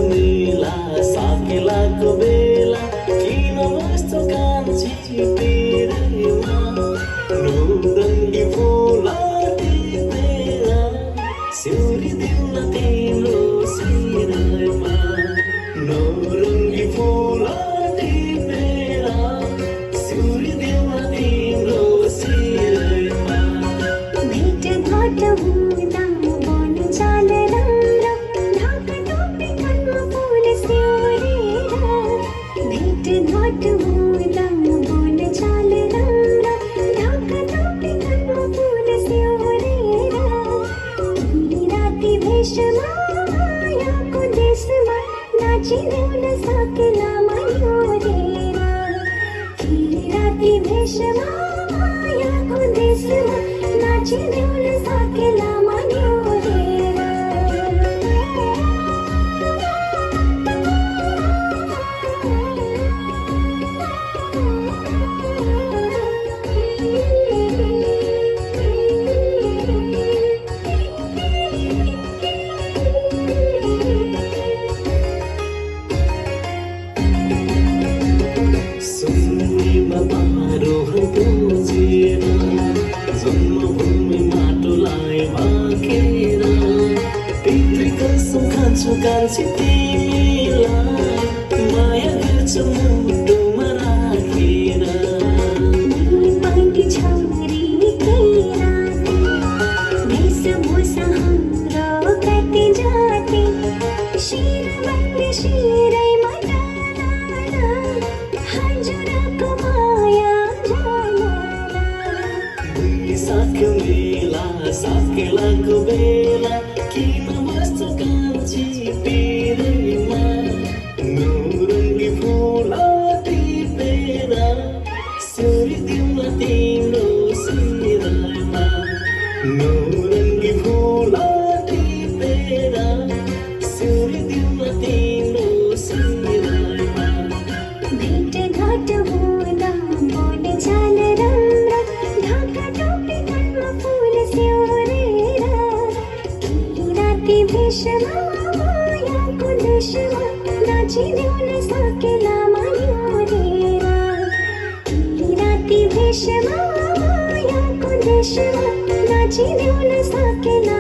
मेला साकेलाको बेला किन बस्छौ कान्छी पिरैमा नौरङ्गी फुल टिपेर सिउरी दिउन तिम्रो शिरमा नौरङ्गी फुल टिपेर सिउरी दिउन तिम्रो शिरमा भेटघाट हुँदा मन चाल राम्रो ढाका टोपी कानमा फुल स्योरेर भेटघाट हुँदा मन चाल राम्रो ढाका टोपी कानमा फुल स्योरेर राति भेषमा मायाको देशमा नाचिदेउन सकेला मयूरेर राति भेषमा मायाको देशमा नाचिदेउन सकेला सुन्नीमा आरोहण पुजेर जन्मभूमि माटोलाई भाकेर पितृको सुखान्छु कान्छी तिमीलाई माया गर्छु मुटुमा राखेर पाइटी छौरी केराती वेशभूषा हाम्रो कति जाति शिरबन्दी शिरैमा डाला हजुरको माया जाला बैशाख मेला साकेलाको बेला किन बस्छौ कान्छी पिरैमा नौरङ्गी फुल टिपेर सिउरी दिउन तिम्रो शिरमा नौरङ्गी फुल टिपेर सिउरी दिउन तिम्रो शिरमा भेटघाट हुँदा मन चाल राम्रो ढाका टोपी कानमा फुल स्योरेर राति भेषमा मायाको देशमा नाचिदेउन सकेला मयूरेर राति भेषमा मायाको देशमा नाचिदेउन सकेला